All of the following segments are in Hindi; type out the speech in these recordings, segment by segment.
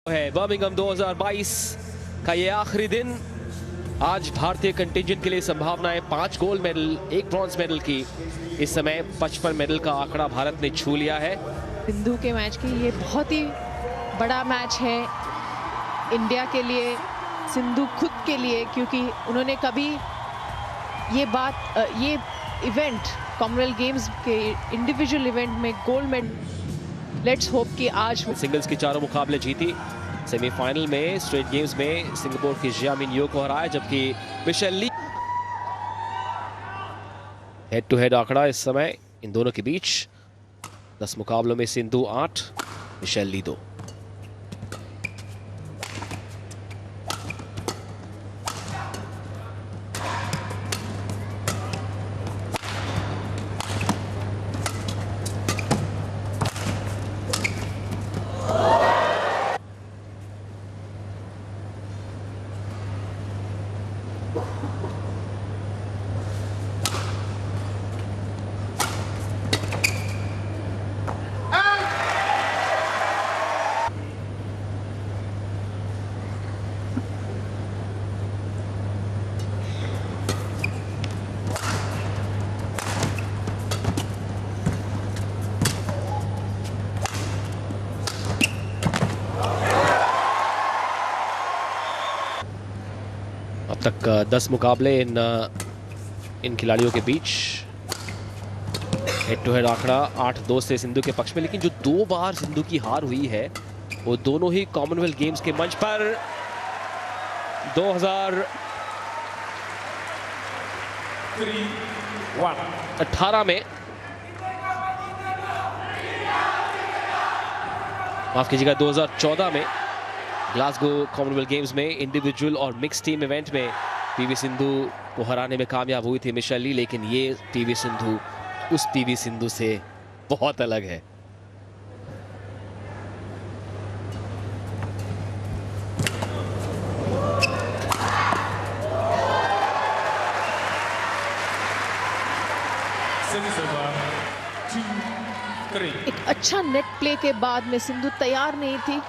है बर्मिंघम 2022 का ये आखिरी दिन। आज भारतीय कंटिंजेंट के लिए संभावनाएं 5 गोल्ड मेडल 1 ब्रॉन्ज मेडल की। इस समय 55 मेडल का आंकड़ा भारत ने छू लिया है। सिंधु के मैच की ये बहुत ही बड़ा मैच है इंडिया के लिए, सिंधु खुद के लिए, क्योंकि उन्होंने कभी ये इवेंट कॉमनवेल्थ गेम्स के इंडिविजुअल इवेंट में गोल्ड मेडल, लेट्स होप कि आज सिंगल्स की चारों मुकाबले जीती। सेमीफाइनल में स्ट्रेट गेम्स में सिंगापुर की जियामिन यो को हराया, जबकि Michelle Li. Head to head आंकड़ा इस समय इन दोनों के बीच 10 मुकाबलों में सिंधु 8, मिशेल ली 2। अब तक 10 मुकाबले इन खिलाड़ियों के बीच। हेड टू हेड आंकड़ा 8-2 से सिंधु के पक्ष में, लेकिन जो 2 बार सिंधु की हार हुई है वो दोनों ही कॉमनवेल्थ गेम्स के मंच पर 2018 में, माफ कीजिएगा 2014 में ग्लासगो कॉमनवेल्थ गेम्स में इंडिविजुअल और मिक्स टीम इवेंट में पीवी सिंधु को हराने में कामयाब हुई थी मिशेल ली। लेकिन ये पीवी सिंधु उस पीवी सिंधु से बहुत अलग है। एक अच्छा नेट प्ले के बाद में सिंधु तैयार नहीं थी,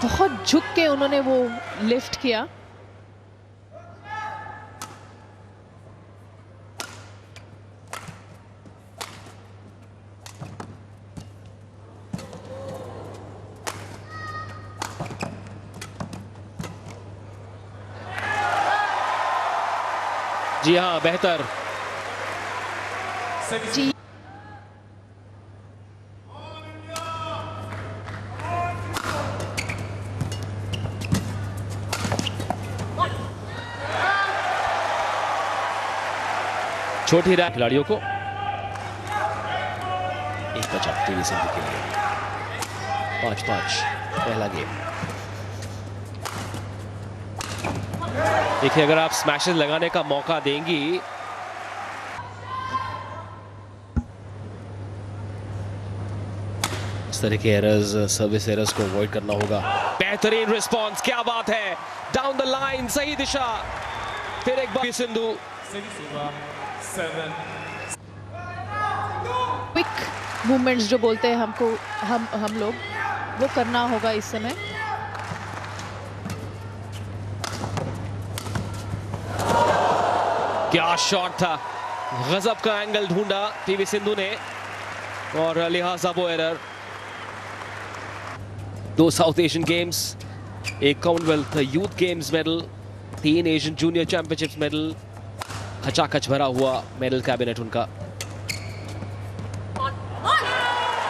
बहुत झुक के उन्होंने वो लिफ्ट किया। जी हाँ, बेहतर जी छोटी रैंक खिलाड़ियों को 1 बचा पीवी सिंधु के लिए। 5-5 पहला गेम। देखिए, अगर आप स्मैशेस लगाने का मौका देंगी इस तरह के एरर्स, सर्विस एरर्स को अवॉइड करना होगा। बेहतरीन रिस्पांस, क्या बात है, डाउन द लाइन, सही दिशा। फिर एक बार सिंधु क्विक मूवमेंट्स जो बोलते हैं हमको, हम लोग वो करना होगा इस समय। क्या शॉट था, गजब का एंगल ढूंढा पीवी सिंधु ने और लिहाजा वो error. 2 south Asian games, 1 Commonwealth youth games medal, 3 Asian junior championships medal. खचाखच भरा हुआ मेडल कैबिनेट उनका।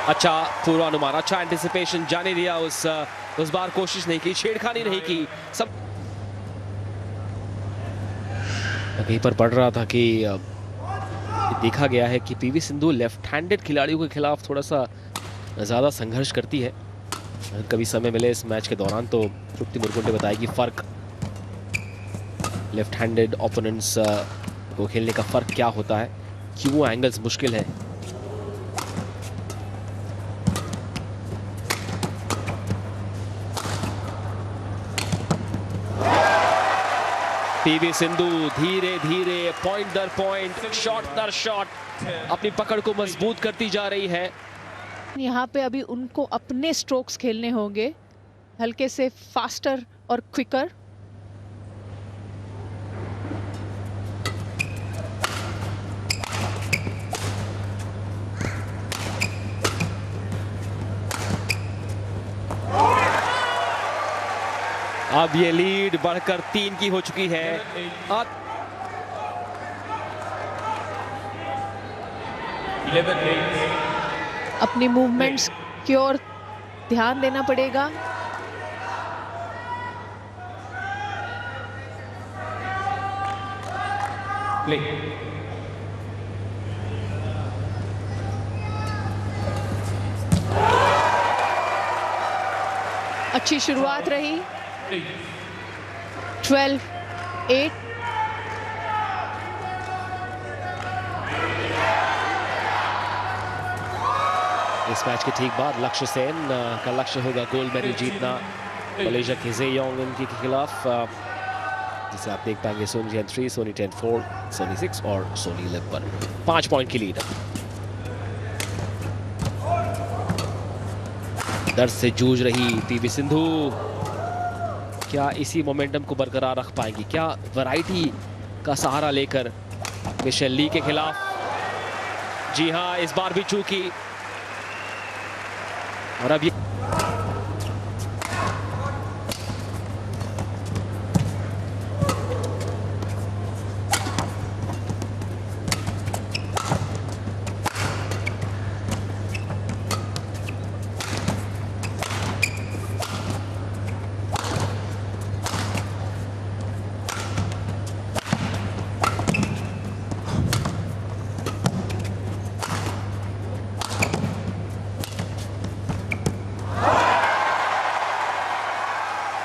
अच्छा पूर्वानुमान, अच्छा एंटिसिपेशन, जाने दिया। उस बार कोशिश नहीं की, छेड़खानी नहीं की। सब कहीं पर पढ़ रहा था कि देखा गया है कि पीवी सिंधु लेफ्ट हैंडेड खिलाड़ियों के खिलाफ थोड़ा सा ज़्यादा संघर्ष करती है। कभी समय मिले इस मैच के दौरान तो तृप्ति मुर्गुन ने बताया कि फ़र्क लेफ्ट हैंडेड ओपोनेंट्स को खेलने का फ़र्क क्या होता है, क्यों वो एंगल्स मुश्किल है। पीवी सिंधु धीरे धीरे पॉइंट दर पॉइंट, शॉट दर शॉट अपनी पकड़ को मजबूत करती जा रही है। यहाँ पे अभी उनको अपने स्ट्रोक्स खेलने होंगे, हल्के से फास्टर और क्विकर। अब ये लीड बढ़कर 3 की हो चुकी है। अब 11-8 अपनी मूवमेंट्स की ओर ध्यान देना पड़ेगा। play अच्छी शुरुआत रही। 12-8। इस मैच के ठीक बाद लक्ष्य सेन का लक्ष्य होगा गोल्ड मेडल जीतना मलेशिया के ज़ेयोंग के खिलाफ, जिसे आप देख पाएंगे सोनी 10-3, सोनी 10-4, सोनी 6 और सोनी 11 पर 5 पॉइंट की लीड। दर्द से जूझ रही पीवी सिंधु क्या इसी मोमेंटम को बरकरार रख पाएंगी? क्या वैरायटी का सहारा लेकर मिशेल ली के खिलाफ? जी हां, इस बार भी चूकी और अब ये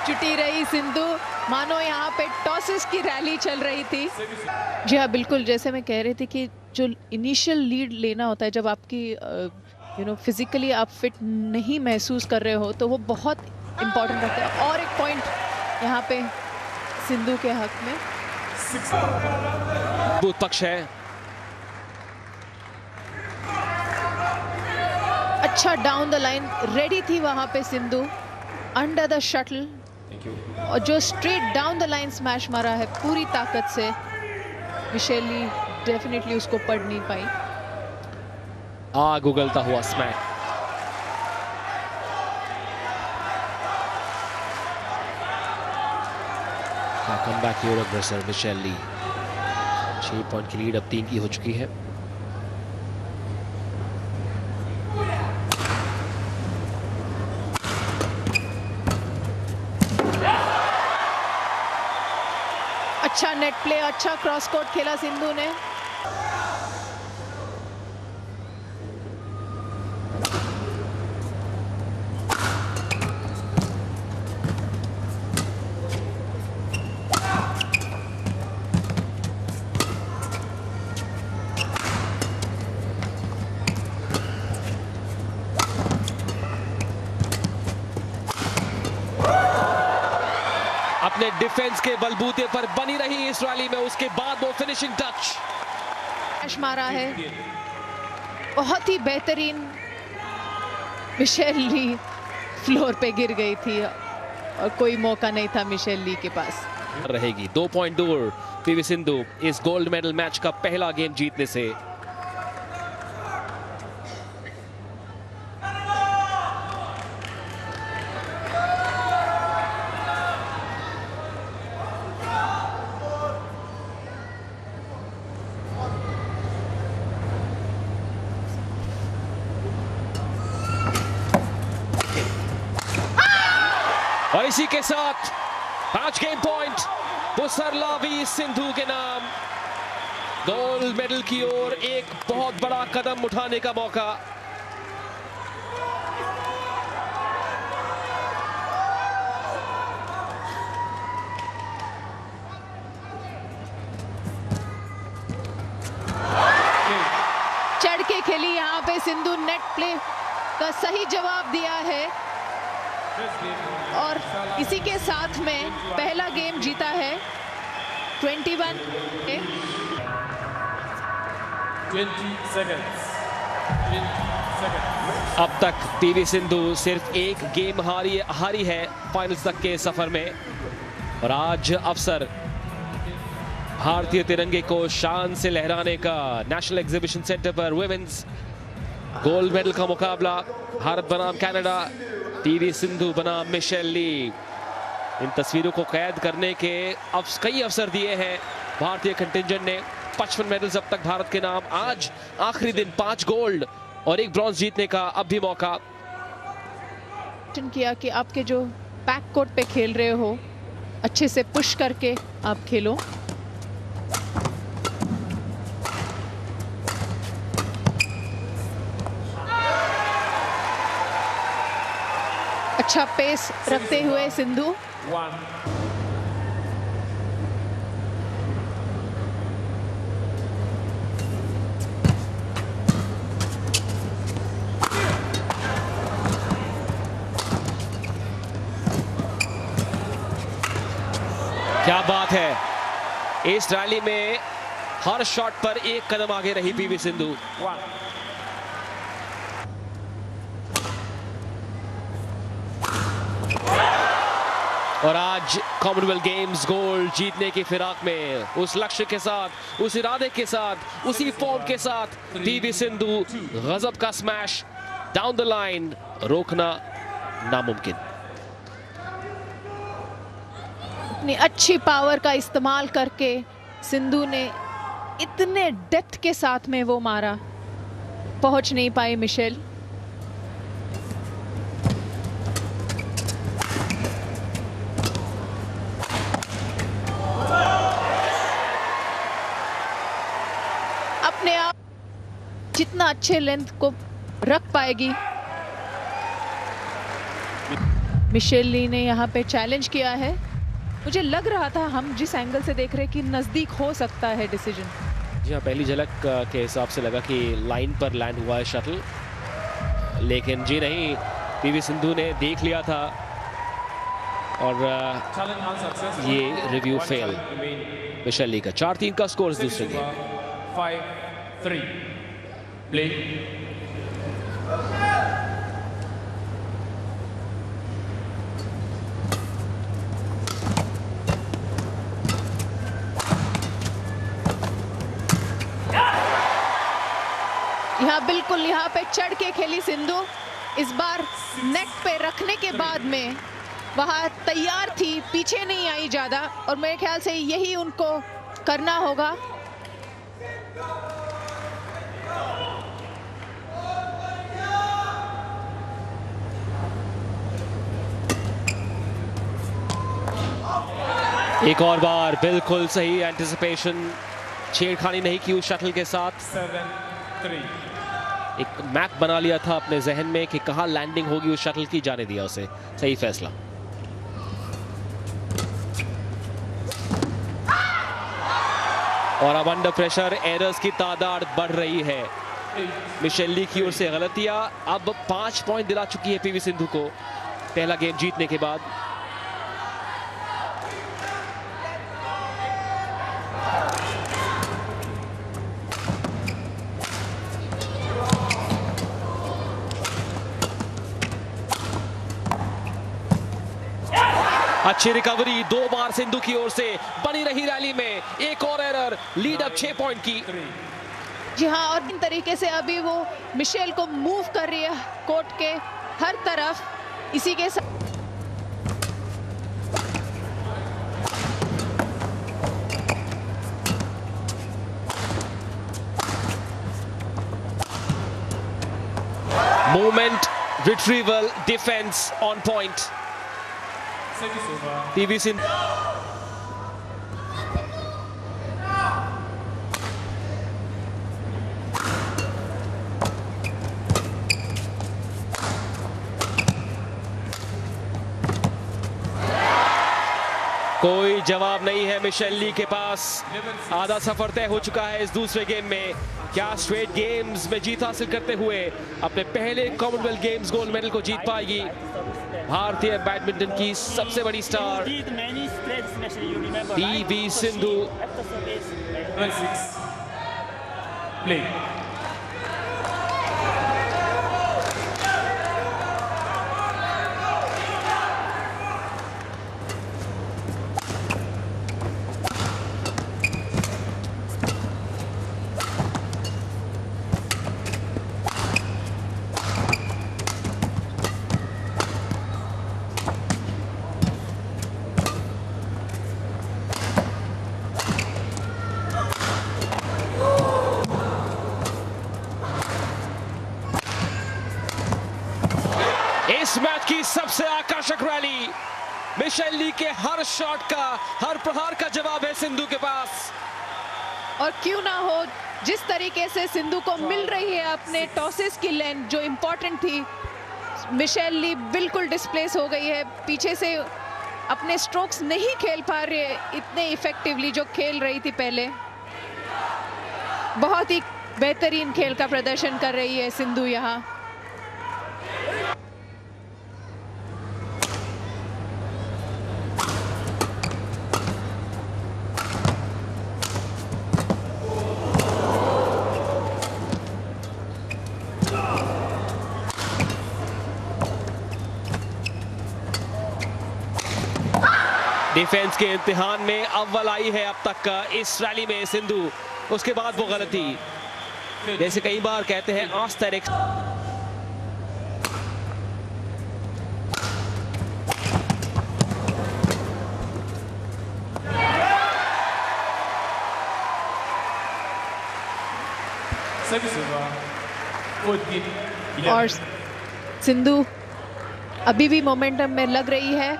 जुटी रही सिंधु, मानो यहाँ पे टॉसेस की रैली चल रही थी। जी हाँ, बिल्कुल, जैसे मैं कह रही थी कि जो इनिशियल लीड लेना होता है, जब आपकी फिजिकली आप फिट नहीं महसूस कर रहे हो, तो वो बहुत इम्पोर्टेंट रहता है। और एक पॉइंट यहाँ पे सिंधु के हक में मजबूत पक्ष है। अच्छा डाउन द लाइन रेडी थी वहां पे सिंधु, अंडर द शटल, और जो straight down the line smash मारा है पूरी ताकत से, मिशेल ली डेफिनेटली उसको पढ़ नहीं पाई। आग उगलता हुआ स्मैक। कमबैक की ओर अग्रसर मिशेल ली। 6 पॉइंट की लीड अब 3 की हो चुकी है। अच्छा नेट प्ले, अच्छा क्रॉस कोर्ट खेला सिंधु ने। अपने डिफेंस के बलबूते पर बनी रही इस रैली में, उसके बाद वो फिनिशिंग टच मारा है, बहुत ही बेहतरीन। मिशेल ली फ्लोर पे गिर गई थी और कोई मौका नहीं था मिशेल ली के पास। रहेगी 2 पॉइंट दूर पीवी सिंधु इस गोल्ड मेडल मैच का पहला गेम जीतने से। और इसी के साथ 5 गेम पॉइंट पुसरलावी सिंधु के नाम। गोल्ड मेडल की ओर एक बहुत बड़ा कदम उठाने का मौका। चढ़ के खेली यहाँ पे सिंधु, नेट प्ले का सही जवाब दिया है और इसी के साथ में पहला गेम जीता है। 20 seconds अब तक पीवी सिंधु सिर्फ एक गेम हारी है फाइनल्स तक के सफर में, और आज अवसर भारतीय तिरंगे को शान से लहराने का। नेशनल एग्जीबिशन सेंटर पर वुमेन्स गोल्ड मेडल का मुकाबला। भारत बनाम कनाडा, पीवी सिंधु बनाम मिशेल ली। इन तस्वीरों को कैद करने के कई अवसर दिए हैं भारतीय कंटिंजेंट ने। 55 मेडल्स अब तक भारत के नाम। आज आखिरी दिन 5 गोल्ड और 1 ब्रॉन्ज जीतने का अब भी मौका किया कि आपके जो बैक कोर्ट पे खेल रहे हो, अच्छे से पुश करके आप खेलो। अच्छा पेस रखते हुए सिंधु। क्या बात है, इस रैली में हर शॉट पर एक कदम आगे रही पीवी सिंधु। और आज कॉमनवेल्थ गेम्स गोल्ड जीतने की फिराक में, उस लक्ष्य के साथ, उस इरादे के साथ, उसी फॉर्म के साथ पीवी सिंधु। गजब का स्मैश डाउन द लाइन, रोकना नामुमकिन। अपनी अच्छी पावर का इस्तेमाल करके सिंधु ने इतने डेप्थ के साथ में वो मारा, पहुंच नहीं पाई मिशेल। अपने आप जितना अच्छे लेंथ को रख पाएगी। मिशेल ली ने यहाँ पे चैलेंज किया है। मुझे लग रहा था, हम जिस एंगल से देख रहे हैं, कि नजदीक हो सकता है डिसीजन। जी हाँ, पहली झलक के हिसाब से लगा कि लाइन पर लैंड हुआ है शटल, लेकिन जी नहीं, पीवी सिंधु ने देख लिया था और ये रिव्यू फेल। मिशेल ली का 4-3 का स्कोर दूसरे गेम। 5-3 प्ले। यहाँ बिल्कुल यहाँ पे चढ़ के खेली सिंधु। इस बार नेट पे रखने के बाद में वहाँ तैयार थी, पीछे नहीं आई ज्यादा, और मेरे ख्याल से यही उनको करना होगा। एक और बार बिल्कुल सही एंटिसिपेशन, छेड़खानी नहीं की उस शटल के साथ। 7-3 एक मैप बना लिया था अपने जहन में कि कहां लैंडिंग होगी उस शटल की, जाने दिया उसे। सही फैसला। और अब अंडर प्रेशर एरर्स की तादाद बढ़ रही है। मिशेल ली की ओर से गलतियां अब 5 पॉइंट दिला चुकी है पीवी सिंधु को पहला गेम जीतने के बाद। अच्छी रिकवरी 2 बार सिंधु की ओर से बनी रही रैली में। एक और एरर, लीड अब 6 पॉइंट की। जी हाँ, और इन तरीके से अभी वो मिशेल को मूव कर रही है कोर्ट के हर तरफ। इसी के साथ movement, retrieval, defence on point. PV Sindhu कोई जवाब नहीं है मिशेल ली के पास। आधा सफर तय हो चुका है इस दूसरे गेम में। क्या स्ट्रेट गेम्स में जीत हासिल करते हुए अपने पहले कॉमनवेल्थ गेम्स गोल्ड मेडल को जीत पाएगी भारतीय बैडमिंटन की सबसे बड़ी star PV Sindhu. Play. Match की सबसे आकर्षक रैली। मिशेल ली के हर शॉट का, हर प्रहार का जवाब है सिंधु के पास। और क्यों ना हो, जिस तरीके से सिंधु को मिल रही है अपने टॉसेस की लेंथ जो इंपॉर्टेंट थी, मिशेल ली बिल्कुल डिस्प्लेस हो गई है। पीछे से अपने स्ट्रोक्स नहीं खेल पा रही है इतने इफेक्टिवली जो खेल रही थी पहले। बहुत ही बेहतरीन खेल का प्रदर्शन कर रही है सिंधु यहाँ। डिफेंस के इम्तिहान में अव्वल आई है अब तक का इस रैली में सिंधु। उसके बाद वो गलती, जैसे कई बार कहते हैं आस्टेरिक्स। और सिंधु अभी भी मोमेंटम में लग रही है।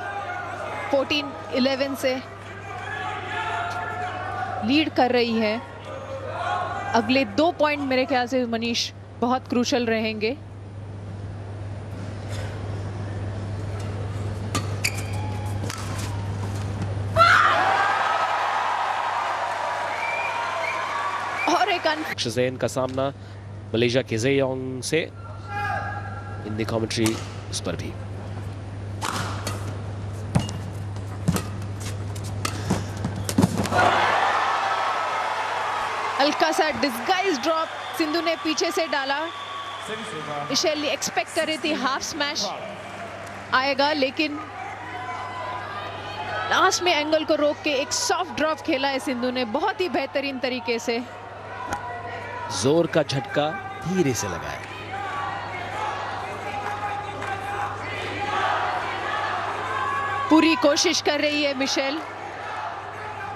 14-11 से लीड कर रही है। अगले 2 पॉइंट मेरे ख्याल से मनीष बहुत क्रूशल रहेंगे। और एक शज़ेन का सामना मलेशिया के ज़ेयोंग से। हिंदी कमेंट्री उस पर भी। हल्का सा डिस्गाइज ड्रॉप सिंधु ने पीछे से डाला। मिशेल ली एक्सपेक्ट कर रही थी हाफ स्मैश आएगा, लेकिन लास्ट में एंगल को रोक के एक सॉफ्ट ड्रॉप खेला है सिंधु ने बहुत ही बेहतरीन तरीके से। जोर का झटका धीरे से लगाया। पूरी कोशिश कर रही है मिशेल,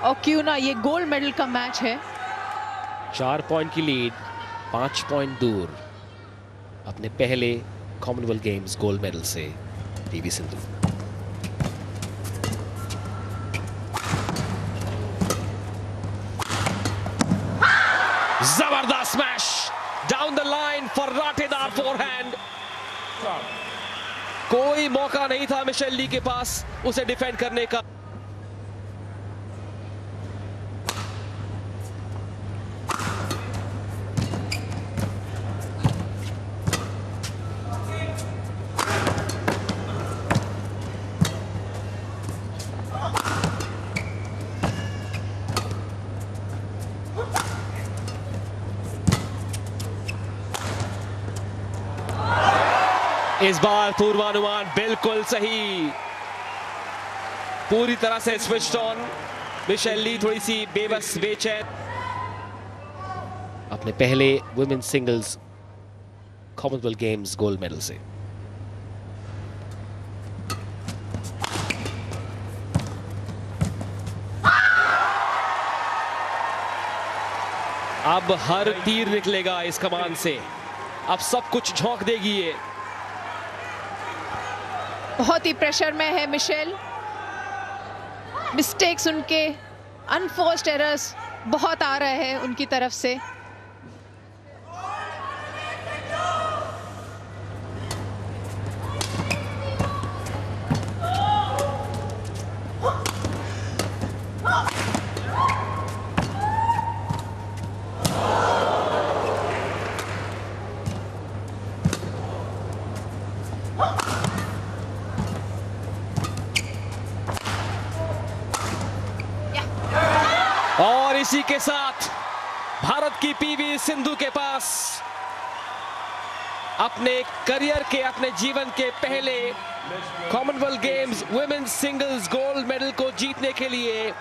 और क्यों ना, ये गोल्ड मेडल का मैच है। 4 पॉइंट की लीड, 5 पॉइंट दूर अपने पहले कॉमनवेल्थ गेम्स गोल्ड मेडल से पीवी सिंधु। जबरदस्त smash down the line for राटेदार फोरहैंड। कोई मौका नहीं था मिशेल ली के पास उसे डिफेंड करने का। इस बार पूर्वानुमान बिल्कुल सही, पूरी तरह से स्विच्ड ऑन। मिशेल ली थोड़ी सी बेबस बेचैन। अपने पहले women's singles Commonwealth games gold medal से। अब हर तीर निकलेगा इस कमान से, अब सब कुछ झोंक देगी ये। बहुत ही प्रेशर में है मिशेल। मिस्टेक्स उनके, अनफोर्स्ड एरर्स बहुत आ रहे हैं उनकी तरफ से। और इसी के साथ भारत की पीवी सिंधु के पास अपने करियर के, अपने जीवन के पहले Commonwealth Games women's singles gold medal को जीतने के लिए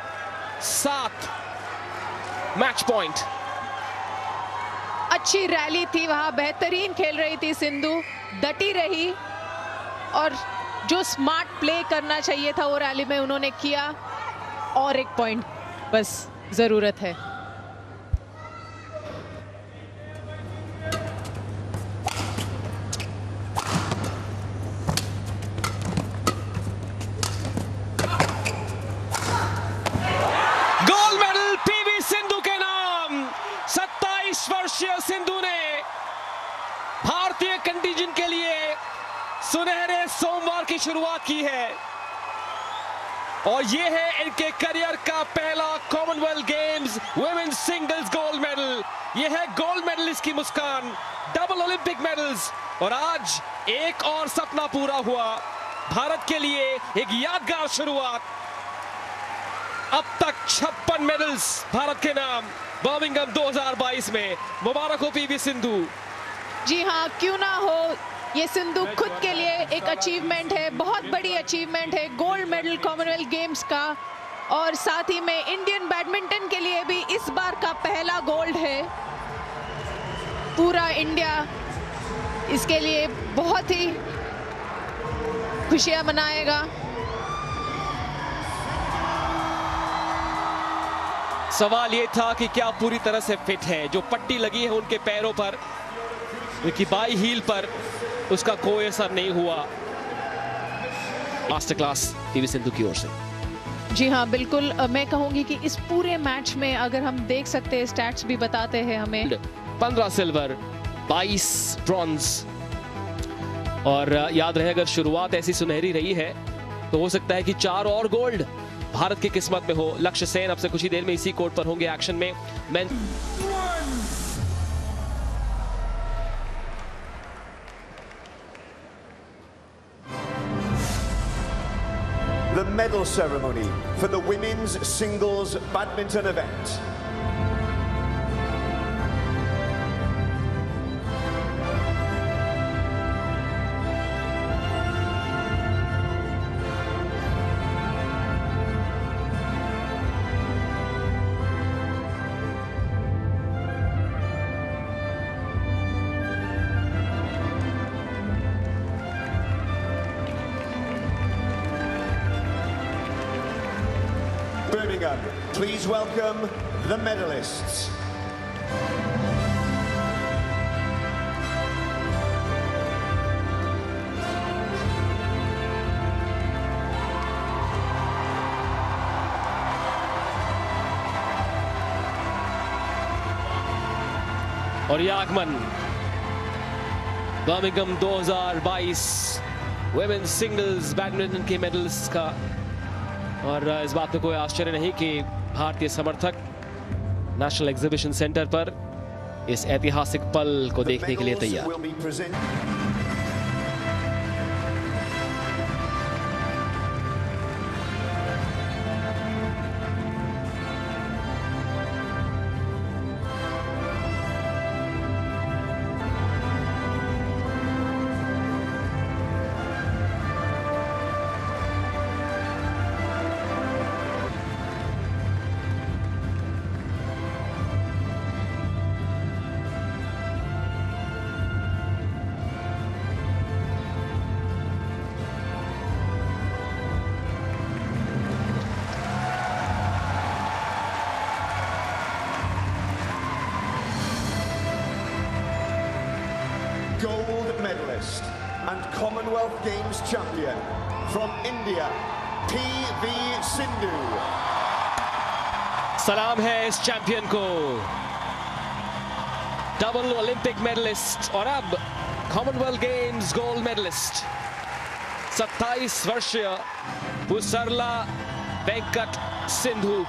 7 मैच पॉइंट। अच्छी रैली थी वहां, बेहतरीन खेल रही थी सिंधु, डटी रही और जो स्मार्ट प्ले करना चाहिए था वो रैली में उन्होंने किया। और एक पॉइंट बस जरूरत है। सुनहरे सोमवार की शुरुआत की है और ये है इनके करियर का पहला Commonwealth Games women's singles gold medal. ये है गोल्ड मेडलिस्ट की मुस्कान, डबल ओलंपिक मेडल्स। और आज एक और सपना पूरा हुआ भारत के लिए, एक यादगार शुरुआत। अब तक 56 मेडल्स भारत के नाम बर्मिंघम 2022 में। मुबारक हो पीवी सिंधु। जी हाँ, क्यों ना हो, ये सिंधु खुद के लिए एक अचीवमेंट है, बहुत बड़ी अचीवमेंट है, गोल्ड मेडल कॉमनवेल्थ गेम्स का। और साथ ही में इंडियन बैडमिंटन के लिए भी इस बार का पहला गोल्ड है। पूरा इंडिया इसके लिए बहुत ही खुशियां मनाएगा। सवाल ये था कि क्या पूरी तरह से फिट है। जो पट्टी लगी है उनके पैरों पर, उनकी बाई हील पर, उसका कोई असर नहीं हुआ। मास्टर क्लास पीवी सिंधु की ओर से। जी हाँ, बिल्कुल। मैं कहूंगी कि इस पूरे मैच में अगर हम देख सकते हैं, स्टैट्स भी बताते हैं हमें। 15 सिल्वर, 22 ब्रॉन्ज। और याद रहे, अगर शुरुआत ऐसी सुनहरी रही है तो हो सकता है कि 4 और गोल्ड भारत की किस्मत में हो। लक्ष्य सेन अब से कुछ ही देर में इसी कोर्ट पर होंगे एक्शन में। The medal ceremony for the women's singles badminton event. Birmingham, please welcome the medalists. और ये आगमन बर्मिंघम 2022 वुमेन्स सिंगल्स बैडमिंटन के मेडल्स का। और इस बात में कोई आश्चर्य नहीं कि भारतीय समर्थक नेशनल एग्जीबिशन सेंटर पर इस ऐतिहासिक पल को देखने के लिए तैयार। Gold medalist and Commonwealth Games champion from India, PV Sindhu. सलाम है इस चैंपियन को, डबल ओलंपिक मेडलिस्ट और अब कॉमनवेल्थ गेम्स गोल्ड मेडलिस्ट 27 वर्षीय पुसरला वेंकट सिंधु।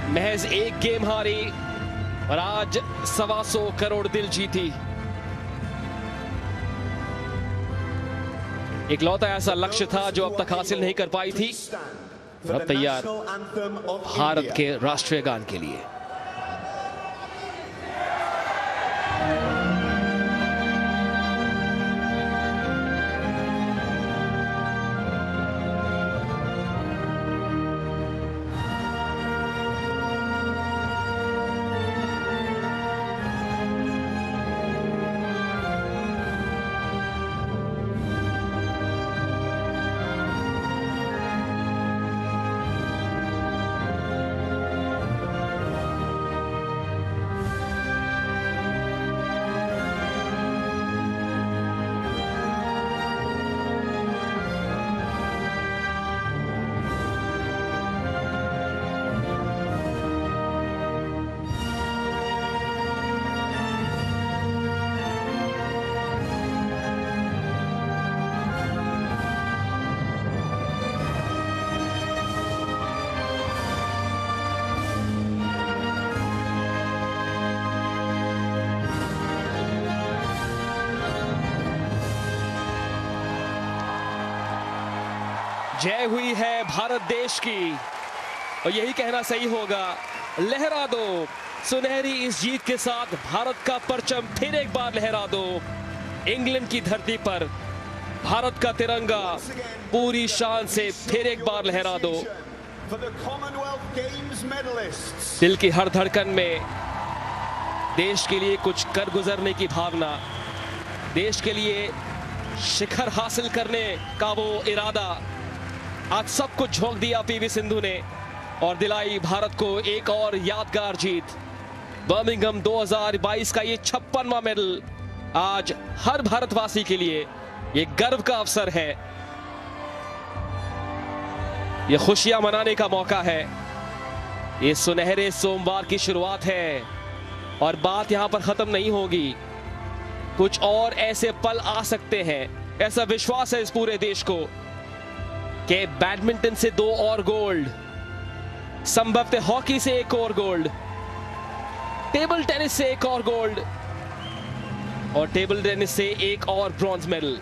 महज एक गेम हारी और आज 125 करोड़ दिल जीती। एक लौता ऐसा लक्ष्य था जो अब तक हासिल नहीं कर पाई थी। अब तैयार भारत के राष्ट्रीय गान के लिए। जय हुई है भारत देश की, और यही कहना सही होगा। लहरा दो सुनहरी इस जीत के साथ, भारत का परचम फिर एक बार लहरा दो। इंग्लैंड की धरती पर भारत का तिरंगा पूरी शान से फिर एक बार लहरा दो। दिल की हर धड़कन में देश के लिए कुछ कर गुजरने की भावना, देश के लिए शिखर हासिल करने का वो इरादा, आज सब कुछ झोंक दिया पीवी सिंधु ने और दिलाई भारत को एक और यादगार जीत। बर्मिंघम 2022 का ये 56वां मेडल आज हर भारतवासी के लिए ये गर्व का अवसर है। ये खुशियां मनाने का मौका है। ये सुनहरे सोमवार की शुरुआत है और बात यहां पर खत्म नहीं होगी। कुछ और ऐसे पल आ सकते हैं, ऐसा विश्वास है इस पूरे देश को कि बैडमिंटन से 2 और गोल्ड, संभवतः हॉकी से 1 और गोल्ड, टेबल टेनिस से 1 और गोल्ड और टेबल टेनिस से 1 और ब्रॉन्ज मेडल।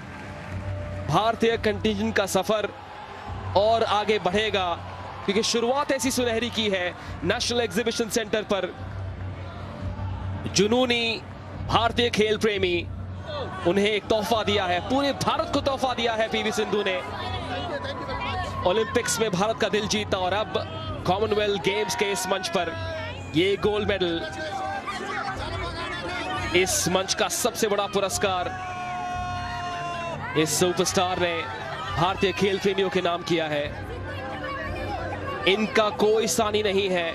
भारतीय कंटिंजेंट का सफर और आगे बढ़ेगा क्योंकि शुरुआत ऐसी सुनहरी की है। नेशनल एग्जीबिशन सेंटर पर जुनूनी भारतीय खेल प्रेमी, उन्हें एक तोहफा दिया है, पूरे भारत को तोहफा दिया है पीवी सिंधु ने। ओलंपिक्स में भारत का दिल जीता और अब कॉमनवेल्थ गेम्स के इस मंच पर ये गोल्ड मेडल, इस मंच का सबसे बड़ा पुरस्कार इस सुपरस्टार ने भारतीय खेल प्रेमियों के नाम किया है। इनका कोई सानी नहीं है।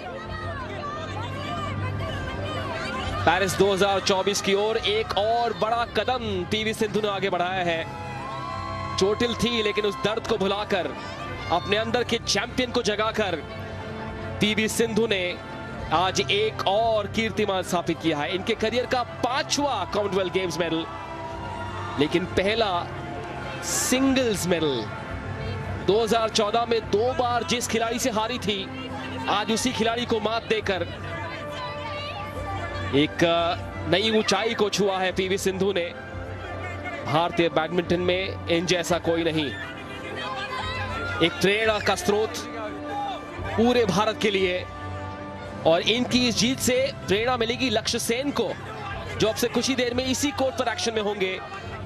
पेरिस 2024 की ओर एक और बड़ा कदम पीवी सिंधु ने आगे बढ़ाया है। चोटिल थी लेकिन उस दर्द को भुलाकर, अपने अंदर के चैंपियन को जगाकर पीवी सिंधु ने आज एक और कीर्तिमान स्थापित किया है। इनके करियर का 5वां कॉमनवेल्थ गेम्स मेडल, लेकिन पहला सिंगल्स मेडल। 2014 में 2 बार जिस खिलाड़ी से हारी थी, आज उसी खिलाड़ी को मात देकर एक नई ऊंचाई को छुआ है पीवी सिंधु ने। भारतीय बैडमिंटन में इन जैसा कोई नहीं। एक प्रेरणा का स्रोत पूरे भारत के लिए, और इनकी इस जीत से प्रेरणा मिलेगी लक्ष्य सेन को, जो अब से कुछ ही देर में इसी कोर्ट पर एक्शन में होंगे।